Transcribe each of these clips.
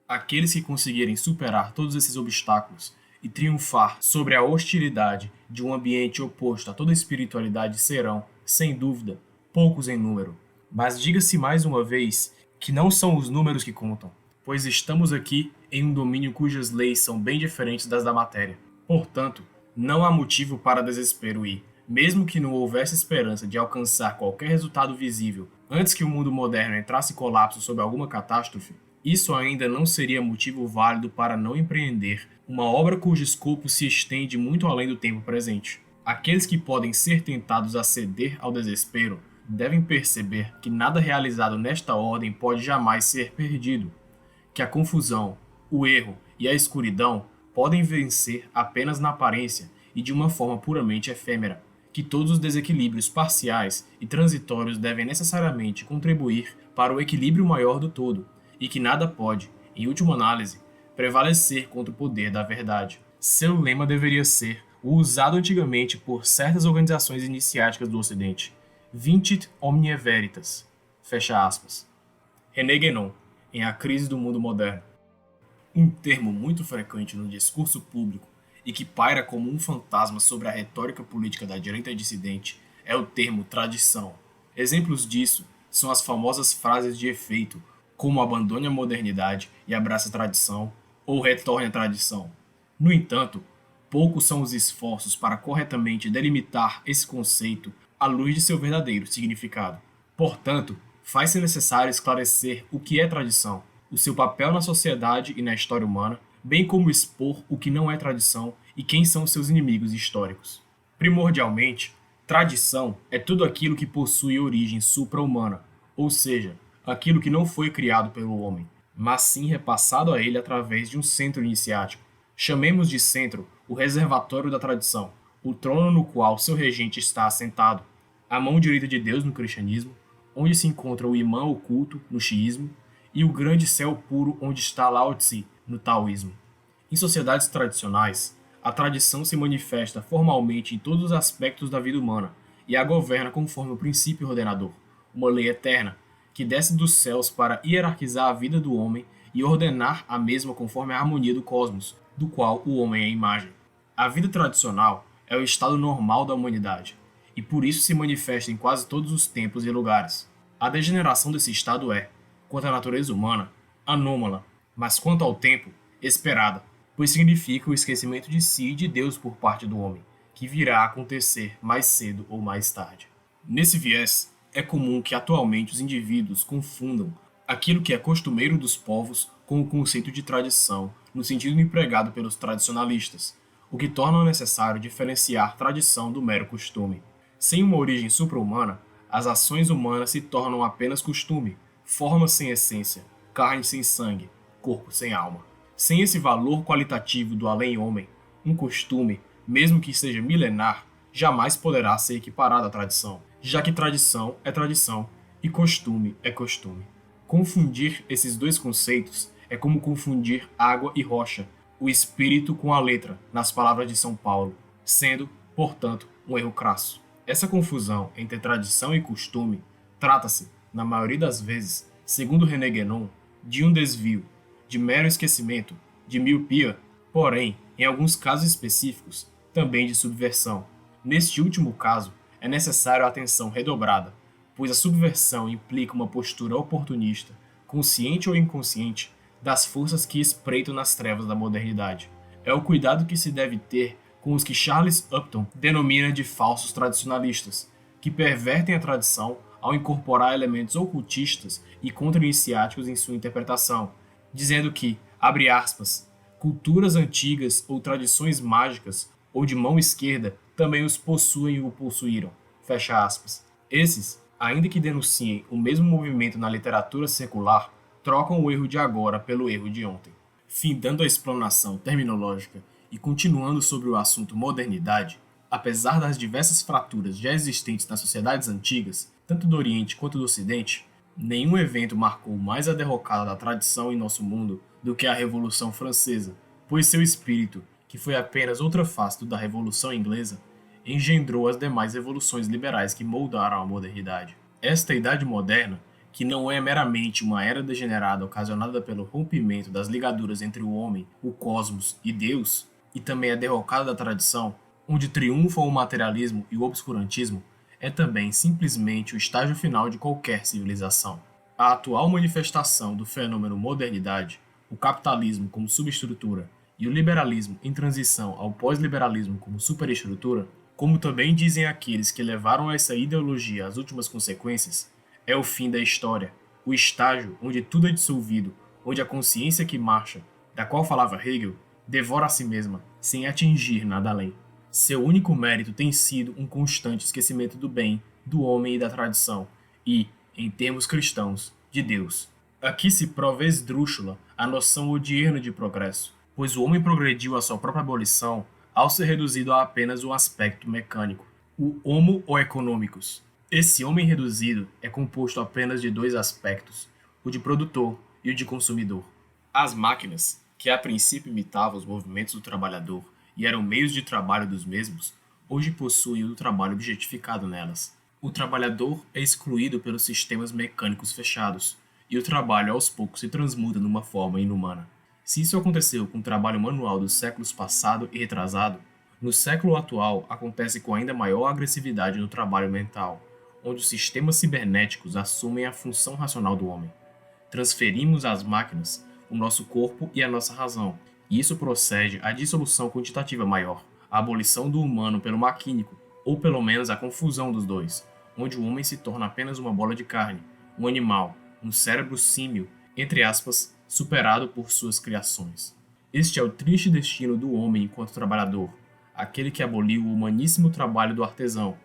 Aqueles que conseguirem superar todos esses obstáculos e triunfar sobre a hostilidade de um ambiente oposto a toda espiritualidade serão, sem dúvida, poucos em número. Mas diga-se mais uma vez que não são os números que contam, pois estamos aqui em um domínio cujas leis são bem diferentes das da matéria. Portanto, não há motivo para desespero e, mesmo que não houvesse esperança de alcançar qualquer resultado visível antes que o mundo moderno entrasse em colapso sob alguma catástrofe, isso ainda não seria motivo válido para não empreender uma obra cujo escopo se estende muito além do tempo presente. Aqueles que podem ser tentados a ceder ao desespero devem perceber que nada realizado nesta ordem pode jamais ser perdido, que a confusão, o erro e a escuridão podem vencer apenas na aparência e de uma forma puramente efêmera, que todos os desequilíbrios parciais e transitórios devem necessariamente contribuir para o equilíbrio maior do todo, e que nada pode, em última análise, prevalecer contra o poder da verdade. Seu lema deveria ser o usado antigamente por certas organizações iniciáticas do Ocidente: Vincit omnia veritas. Fecha aspas. René Guénon, em A Crise do Mundo Moderno. Um termo muito frequente no discurso público e que paira como um fantasma sobre a retórica política da direita dissidente é o termo tradição. Exemplos disso são as famosas frases de efeito, como abandone a modernidade e abrace a tradição, ou retorne à tradição. No entanto, poucos são os esforços para corretamente delimitar esse conceito à luz de seu verdadeiro significado. Portanto, faz-se necessário esclarecer o que é tradição, o seu papel na sociedade e na história humana, bem como expor o que não é tradição e quem são seus inimigos históricos. Primordialmente, tradição é tudo aquilo que possui origem supra-humana, ou seja, aquilo que não foi criado pelo homem, mas sim repassado a ele através de um centro iniciático. Chamemos de centro o reservatório da tradição, o trono no qual seu regente está assentado, a mão direita de Deus no cristianismo, onde se encontra o imã oculto no xiismo, e o grande céu puro onde está Lao Tse no taoísmo. Em sociedades tradicionais, a tradição se manifesta formalmente em todos os aspectos da vida humana e a governa conforme o princípio ordenador, uma lei eterna, que desce dos céus para hierarquizar a vida do homem e ordenar a mesma conforme a harmonia do cosmos, do qual o homem é a imagem. A vida tradicional é o estado normal da humanidade, e por isso se manifesta em quase todos os tempos e lugares. A degeneração desse estado é, quanto à natureza humana, anômala, mas quanto ao tempo, esperada, pois significa o esquecimento de si e de Deus por parte do homem, que virá a acontecer mais cedo ou mais tarde. Nesse viés, é comum que atualmente os indivíduos confundam aquilo que é costumeiro dos povos com o conceito de tradição, no sentido empregado pelos tradicionalistas, o que torna necessário diferenciar tradição do mero costume. Sem uma origem supra-humana, as ações humanas se tornam apenas costume, forma sem essência, carne sem sangue, corpo sem alma. Sem esse valor qualitativo do além-homem, um costume, mesmo que seja milenar, jamais poderá ser equiparado à tradição, já que tradição e costume é costume. Confundir esses dois conceitos é como confundir água e rocha, o espírito com a letra, nas palavras de São Paulo, sendo, portanto, um erro crasso. Essa confusão entre tradição e costume trata-se, na maioria das vezes, segundo René Guénon, de um desvio, de mero esquecimento, de miopia, porém, em alguns casos específicos, também de subversão. Neste último caso, é necessário a atenção redobrada, pois a subversão implica uma postura oportunista, consciente ou inconsciente, das forças que espreitam nas trevas da modernidade. É o cuidado que se deve ter com os que Charles Upton denomina de falsos tradicionalistas, que pervertem a tradição ao incorporar elementos ocultistas e contra-iniciáticos em sua interpretação, dizendo que, abre aspas, culturas antigas ou tradições mágicas ou de mão esquerda também os possuem ou possuíram, fecha aspas. Esses, ainda que denunciem o mesmo movimento na literatura secular, trocam o erro de agora pelo erro de ontem. Findando a explanação terminológica e continuando sobre o assunto modernidade, apesar das diversas fraturas já existentes nas sociedades antigas, tanto do Oriente quanto do Ocidente, nenhum evento marcou mais a derrocada da tradição em nosso mundo do que a Revolução Francesa, pois seu espírito, que foi apenas outra face da Revolução Inglesa, engendrou as demais revoluções liberais que moldaram a modernidade. Esta idade moderna que não é meramente uma era degenerada ocasionada pelo rompimento das ligaduras entre o homem, o cosmos e Deus, e também a derrocada da tradição, onde triunfam o materialismo e o obscurantismo, é também simplesmente o estágio final de qualquer civilização. A atual manifestação do fenômeno modernidade, o capitalismo como subestrutura e o liberalismo em transição ao pós-liberalismo como superestrutura, como também dizem aqueles que levaram essa ideologia às últimas consequências, é o fim da história, o estágio onde tudo é dissolvido, onde a consciência que marcha, da qual falava Hegel, devora a si mesma, sem atingir nada além. Seu único mérito tem sido um constante esquecimento do bem, do homem e da tradição, e, em termos cristãos, de Deus. Aqui se prova esdrúxula a noção odierna de progresso, pois o homem progrediu à sua própria abolição ao ser reduzido a apenas um aspecto mecânico, o homo economicus. Esse homem reduzido é composto apenas de dois aspectos, o de produtor e o de consumidor. As máquinas, que a princípio imitavam os movimentos do trabalhador e eram meios de trabalho dos mesmos, hoje possuem o trabalho objetificado nelas. O trabalhador é excluído pelos sistemas mecânicos fechados, e o trabalho aos poucos se transmuta numa forma inumana. Se isso aconteceu com o trabalho manual dos séculos passado e retrasado, no século atual acontece com ainda maior agressividade no trabalho mental, onde os sistemas cibernéticos assumem a função racional do homem. Transferimos às máquinas o nosso corpo e a nossa razão, e isso procede à dissolução quantitativa maior, a abolição do humano pelo maquínico, ou pelo menos a confusão dos dois, onde o homem se torna apenas uma bola de carne, um animal, um cérebro símil, entre aspas, superado por suas criações. Este é o triste destino do homem enquanto trabalhador, aquele que aboliu o humaníssimo trabalho do artesão.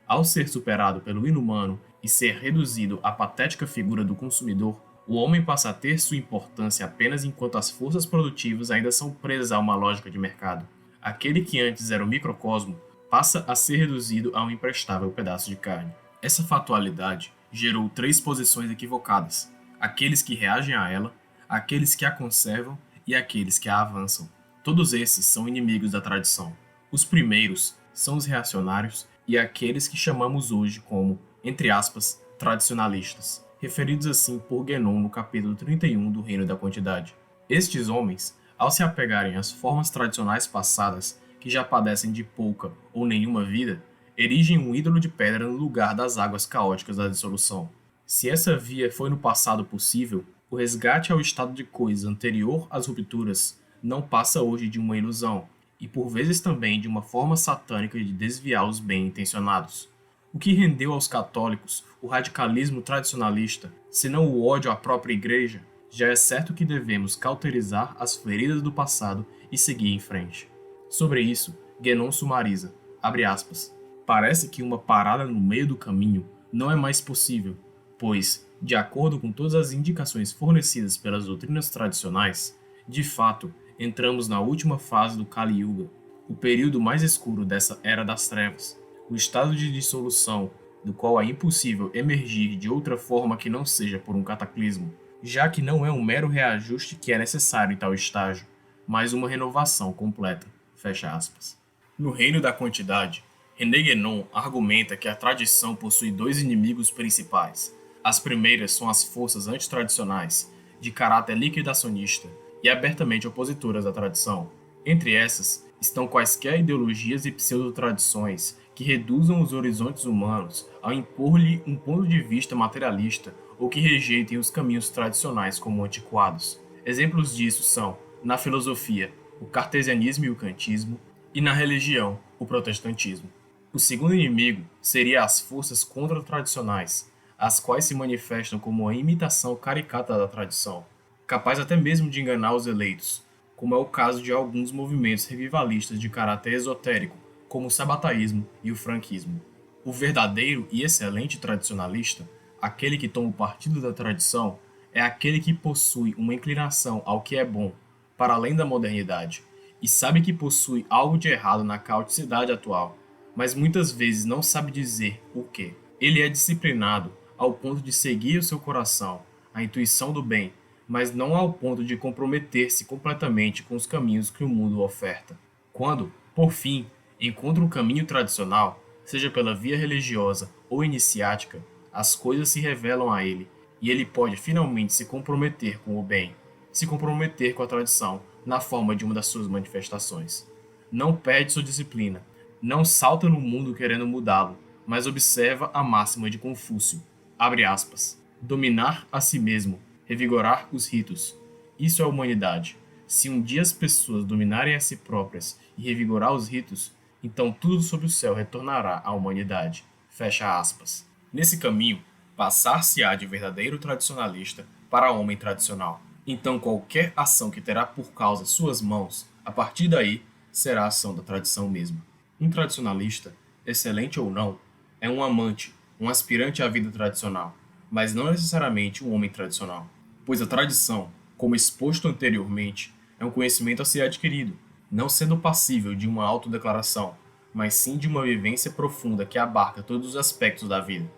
Ao ser superado pelo inumano e ser reduzido à patética figura do consumidor, o homem passa a ter sua importância apenas enquanto as forças produtivas ainda são presas a uma lógica de mercado. Aquele que antes era o microcosmo passa a ser reduzido a um imprestável pedaço de carne. Essa fatalidade gerou três posições equivocadas: aqueles que reagem a ela, aqueles que a conservam e aqueles que a avançam. Todos esses são inimigos da tradição. Os primeiros são os reacionários e aqueles que chamamos hoje como, entre aspas, tradicionalistas, referidos assim por Guénon no capítulo 31 do Reino da Quantidade. Estes homens, ao se apegarem às formas tradicionais passadas, que já padecem de pouca ou nenhuma vida, erigem um ídolo de pedra no lugar das águas caóticas da dissolução. Se essa via foi no passado possível, o resgate ao estado de coisas anterior às rupturas não passa hoje de uma ilusão, e por vezes também de uma forma satânica de desviar os bem-intencionados. O que rendeu aos católicos o radicalismo tradicionalista, senão o ódio à própria Igreja, já é certo que devemos cauterizar as feridas do passado e seguir em frente. Sobre isso, Guénon sumariza, abre aspas, parece que uma parada no meio do caminho não é mais possível, pois, de acordo com todas as indicações fornecidas pelas doutrinas tradicionais, de fato, entramos na última fase do Kali Yuga, o período mais escuro dessa Era das Trevas, o estado de dissolução do qual é impossível emergir de outra forma que não seja por um cataclismo, já que não é um mero reajuste que é necessário em tal estágio, mas uma renovação completa. Fecha aspas. No Reino da Quantidade, René Guénon argumenta que a tradição possui dois inimigos principais. As primeiras são as forças antitradicionais, de caráter liquidacionista e abertamente opositoras à tradição. Entre essas estão quaisquer ideologias e pseudo-tradições que reduzam os horizontes humanos ao impor-lhe um ponto de vista materialista ou que rejeitem os caminhos tradicionais como antiquados. Exemplos disso são, na filosofia, o cartesianismo e o kantismo, e na religião, o protestantismo. O segundo inimigo seria as forças contra-tradicionais, as quais se manifestam como uma imitação caricata da tradição, capaz até mesmo de enganar os eleitos, como é o caso de alguns movimentos revivalistas de caráter esotérico, como o sabataísmo e o franquismo. O verdadeiro e excelente tradicionalista, aquele que toma o partido da tradição, é aquele que possui uma inclinação ao que é bom, para além da modernidade, e sabe que possui algo de errado na caoticidade atual, mas muitas vezes não sabe dizer o que. Ele é disciplinado ao ponto de seguir o seu coração, a intuição do bem, mas não ao ponto de comprometer-se completamente com os caminhos que o mundo oferta. Quando, por fim, encontra um caminho tradicional, seja pela via religiosa ou iniciática, as coisas se revelam a ele, e ele pode finalmente se comprometer com o bem, se comprometer com a tradição na forma de uma das suas manifestações. Não perde sua disciplina, não salta no mundo querendo mudá-lo, mas observa a máxima de Confúcio, abre aspas, dominar a si mesmo, revigorar os ritos. Isso é a humanidade. Se um dia as pessoas dominarem a si próprias e revigorar os ritos, então tudo sob o céu retornará à humanidade. Fecha aspas. Nesse caminho, passar-se-á de verdadeiro tradicionalista para homem tradicional. Então qualquer ação que terá por causa suas mãos, a partir daí, será a ação da tradição mesma. Um tradicionalista, excelente ou não, é um amante, um aspirante à vida tradicional, mas não necessariamente um homem tradicional, pois a tradição, como exposto anteriormente, é um conhecimento a ser adquirido, não sendo passível de uma autodeclaração, mas sim de uma vivência profunda que abarca todos os aspectos da vida.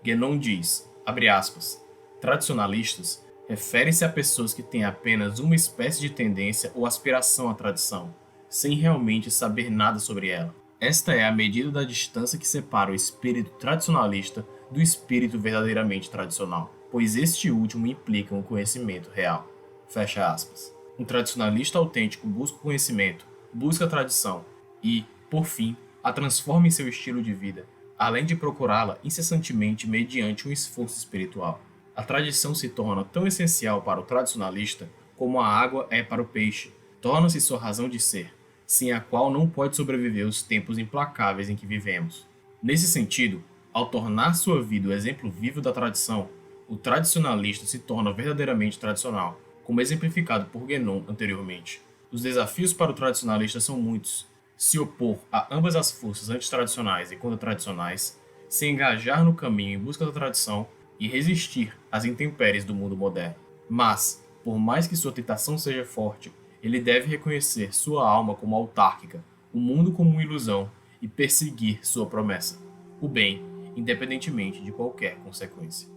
Guénon diz, abre aspas, tradicionalistas referem-se a pessoas que têm apenas uma espécie de tendência ou aspiração à tradição, sem realmente saber nada sobre ela. Esta é a medida da distância que separa o espírito tradicionalista do espírito verdadeiramente tradicional, pois este último implica um conhecimento real. Fecha aspas. Um tradicionalista autêntico busca o conhecimento, busca a tradição e, por fim, a transforma em seu estilo de vida, além de procurá-la incessantemente mediante um esforço espiritual. A tradição se torna tão essencial para o tradicionalista como a água é para o peixe, torna-se sua razão de ser, sem a qual não pode sobreviver os tempos implacáveis em que vivemos. Nesse sentido, ao tornar sua vida o exemplo vivo da tradição, o tradicionalista se torna verdadeiramente tradicional, como exemplificado por Guénon anteriormente. Os desafios para o tradicionalista são muitos. Se opor a ambas as forças antitradicionais e contra-tradicionais, se engajar no caminho em busca da tradição e resistir às intempéries do mundo moderno. Mas, por mais que sua tentação seja forte, ele deve reconhecer sua alma como autárquica, o mundo como uma ilusão e perseguir sua promessa, o bem, independentemente de qualquer consequência.